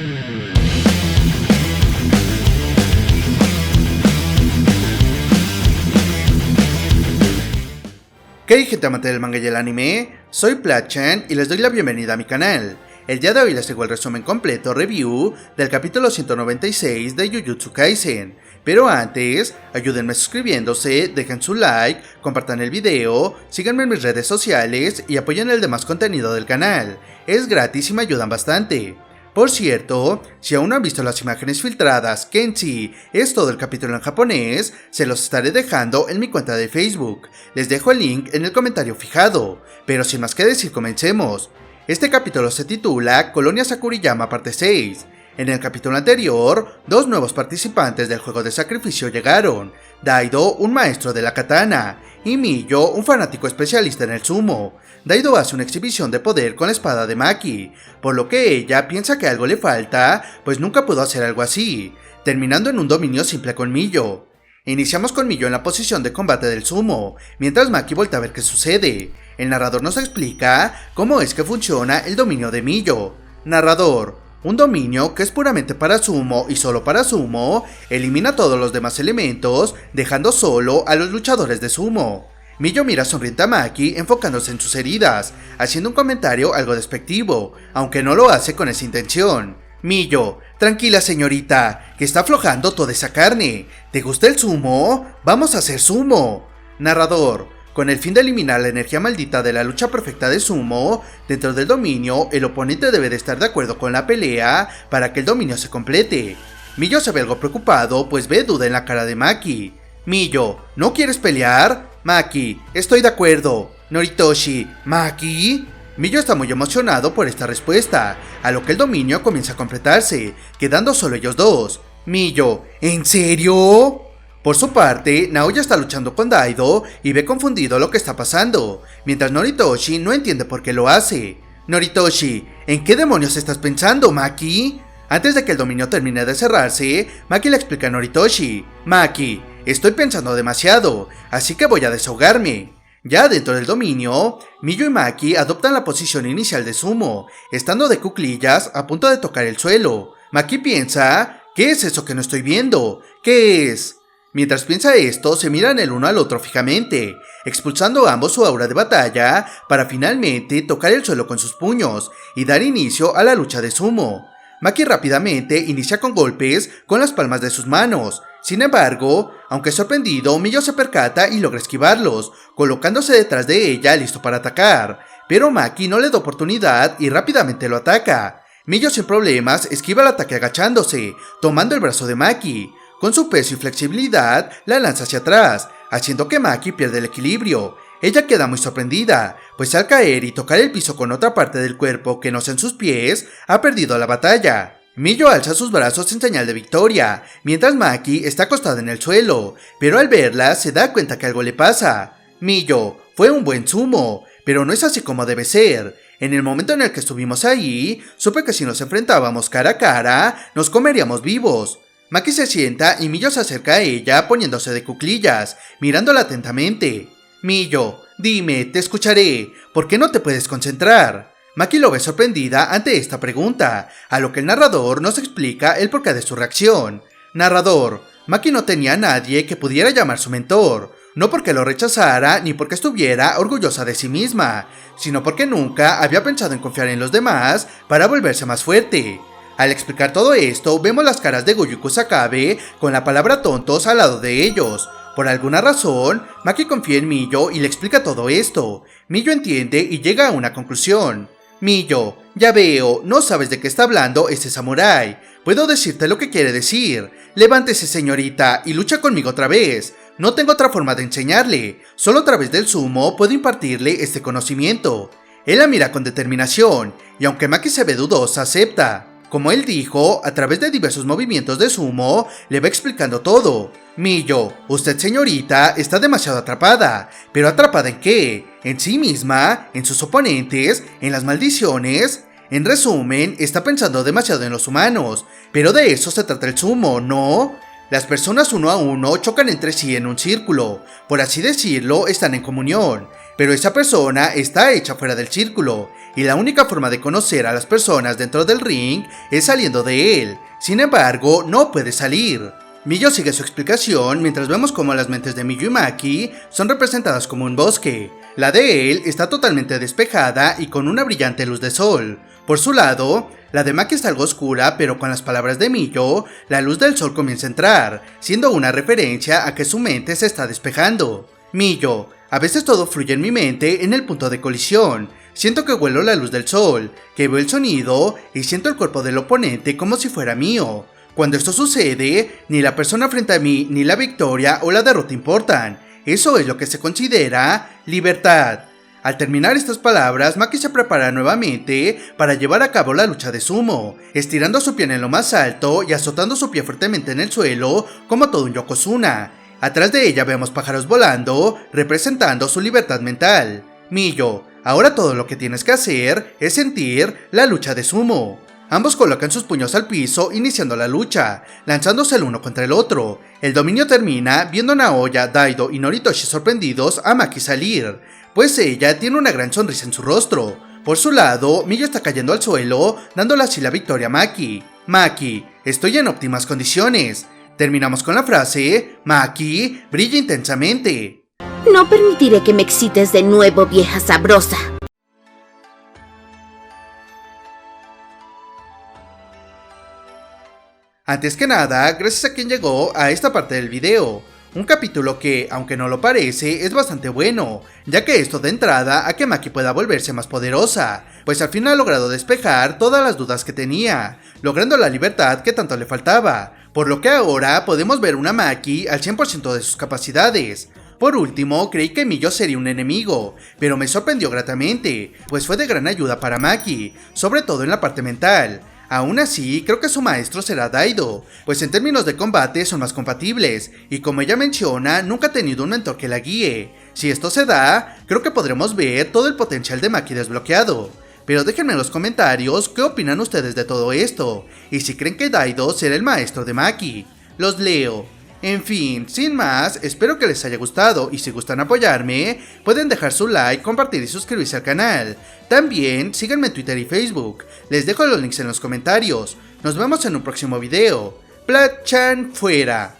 ¿Qué hay, gente amante del manga y el anime? Soy Plachan y les doy la bienvenida a mi canal. El día de hoy les traigo el resumen completo review del capítulo 196 de Jujutsu Kaisen. Pero antes, ayúdenme suscribiéndose, dejen su like, compartan el video, síganme en mis redes sociales y apoyen el demás contenido del canal. Es gratis y me ayudan bastante. Por cierto, si aún no han visto las imágenes filtradas, que en sí es todo el capítulo en japonés, se los estaré dejando en mi cuenta de Facebook. Les dejo el link en el comentario fijado. Pero sin más que decir, comencemos. Este capítulo se titula Colonia Sakuriyama parte 6. En el capítulo anterior, dos nuevos participantes del juego de sacrificio llegaron: Daido, un maestro de la katana, y Miyo, un fanático especialista en el sumo. Daido hace una exhibición de poder con la espada de Maki, por lo que ella piensa que algo le falta, pues nunca pudo hacer algo así, terminando en un dominio simple con Miyo. Iniciamos con Miyo en la posición de combate del sumo, mientras Maki voltea a ver qué sucede. El narrador nos explica cómo es que funciona el dominio de Miyo. Narrador: un dominio que es puramente para sumo y solo para sumo, elimina todos los demás elementos, dejando solo a los luchadores de sumo. Miyo mira sonriente a Maki, enfocándose en sus heridas, haciendo un comentario algo despectivo, aunque no lo hace con esa intención. Miyo: tranquila señorita, que está aflojando toda esa carne. ¿Te gusta el sumo? ¡Vamos a hacer sumo! Narrador: con el fin de eliminar la energía maldita de la lucha perfecta de sumo, dentro del dominio, el oponente debe de estar de acuerdo con la pelea para que el dominio se complete. Miyo se ve algo preocupado, pues ve duda en la cara de Maki. Miyo: ¿no quieres pelear? Maki: estoy de acuerdo. Noritoshi: ¿Maki? Miyo está muy emocionado por esta respuesta, a lo que el dominio comienza a completarse, quedando solo ellos dos. Miyo: ¿en serio? Por su parte, Naoya está luchando con Daido y ve confundido lo que está pasando, mientras Noritoshi no entiende por qué lo hace. Noritoshi: ¿en qué demonios estás pensando, Maki? Antes de que el dominio termine de cerrarse, Maki le explica a Noritoshi: Maki, estoy pensando demasiado, así que voy a desahogarme. Ya dentro del dominio, Miyo y Maki adoptan la posición inicial de sumo, estando de cuclillas a punto de tocar el suelo. Maki piensa: ¿qué es eso que no estoy viendo? ¿Qué es? Mientras piensa esto, se miran el uno al otro fijamente, expulsando ambos su aura de batalla para finalmente tocar el suelo con sus puños y dar inicio a la lucha de sumo. Maki rápidamente inicia con golpes con las palmas de sus manos. Sin embargo, aunque sorprendido, Miyo se percata y logra esquivarlos, colocándose detrás de ella listo para atacar. Pero Maki no le da oportunidad y rápidamente lo ataca. Miyo sin problemas esquiva el ataque agachándose, tomando el brazo de Maki. Con su peso y flexibilidad, la lanza hacia atrás, haciendo que Maki pierda el equilibrio. Ella queda muy sorprendida, pues al caer y tocar el piso con otra parte del cuerpo que no sean sus pies, ha perdido la batalla. Miyo alza sus brazos en señal de victoria, mientras Maki está acostada en el suelo, pero al verla se da cuenta que algo le pasa. Miyo: fue un buen sumo, pero no es así como debe ser. En el momento en el que estuvimos ahí, supe que si nos enfrentábamos cara a cara, nos comeríamos vivos. Maki se sienta y Miyo se acerca a ella poniéndose de cuclillas, mirándola atentamente. Miyo: dime, te escucharé, ¿por qué no te puedes concentrar? Maki lo ve sorprendida ante esta pregunta, a lo que el narrador nos explica el porqué de su reacción. Narrador: Maki no tenía a nadie que pudiera llamar su mentor, no porque lo rechazara ni porque estuviera orgullosa de sí misma, sino porque nunca había pensado en confiar en los demás para volverse más fuerte. Al explicar todo esto, vemos las caras de Gojo y Kusakabe con la palabra tontos al lado de ellos. Por alguna razón, Maki confía en Miyo y le explica todo esto. Miyo entiende y llega a una conclusión. Miyo: ya veo, no sabes de qué está hablando ese samurái. Puedo decirte lo que quiere decir. Levántese, señorita, y lucha conmigo otra vez. No tengo otra forma de enseñarle. Solo a través del sumo puedo impartirle este conocimiento. Él la mira con determinación, y aunque Maki se ve dudosa, acepta. Como él dijo, a través de diversos movimientos de sumo, le va explicando todo. Miyo: usted, señorita, está demasiado atrapada. ¿Pero atrapada en qué? ¿En sí misma? ¿En sus oponentes? ¿En las maldiciones? En resumen, está pensando demasiado en los humanos. Pero de eso se trata el sumo, ¿no? Las personas uno a uno chocan entre sí en un círculo. Por así decirlo, están en comunión. Pero esa persona está hecha fuera del círculo. y la única forma de conocer a las personas dentro del ring es saliendo de él. Sin embargo, no puede salir. Miyo sigue su explicación mientras vemos cómo las mentes de Miyo y Maki son representadas como un bosque. La de él está totalmente despejada y con una brillante luz de sol. Por su lado, la de Maki está algo oscura, pero con las palabras de Miyo, la luz del sol comienza a entrar, siendo una referencia a que su mente se está despejando. Miyo: a veces todo fluye en mi mente en el punto de colisión. Siento que huelo la luz del sol, que veo el sonido y siento el cuerpo del oponente como si fuera mío. Cuando esto sucede, ni la persona frente a mí, ni la victoria o la derrota importan. Eso es lo que se considera libertad. Al terminar estas palabras, Maki se prepara nuevamente para llevar a cabo la lucha de sumo, estirando su pie en lo más alto y azotando su pie fuertemente en el suelo como todo un yokozuna. Atrás de ella vemos pájaros volando, representando su libertad mental. Miyo: ahora todo lo que tienes que hacer es sentir la lucha de sumo. Ambos colocan sus puños al piso iniciando la lucha, lanzándose el uno contra el otro. El dominio termina viendo a Naoya, Daido y Noritoshi sorprendidos a Maki salir, pues ella tiene una gran sonrisa en su rostro. Por su lado, Miyo está cayendo al suelo, dándole así la victoria a Maki. Maki: estoy en óptimas condiciones. Terminamos con la frase: Maki brilla intensamente. No permitiré que me excites de nuevo, vieja sabrosa. Antes que nada, gracias a quien llegó a esta parte del video. Un capítulo que, aunque no lo parece, es bastante bueno, ya que esto da entrada a que Maki pueda volverse más poderosa, pues al fin ha logrado despejar todas las dudas que tenía, logrando la libertad que tanto le faltaba, por lo que ahora podemos ver una Maki al 100% de sus capacidades. Por último, creí que Miyo sería un enemigo, pero me sorprendió gratamente, pues fue de gran ayuda para Maki, sobre todo en la parte mental. Aún así, creo que su maestro será Daido, pues en términos de combate son más compatibles, y como ella menciona, nunca ha tenido un mentor que la guíe. Si esto se da, creo que podremos ver todo el potencial de Maki desbloqueado. Pero déjenme en los comentarios qué opinan ustedes de todo esto, y si creen que Daido será el maestro de Maki. Los leo. En fin, sin más, espero que les haya gustado y si gustan apoyarme, pueden dejar su like, compartir y suscribirse al canal. También síganme en Twitter y Facebook, les dejo los links en los comentarios. Nos vemos en un próximo video. Plachan fuera.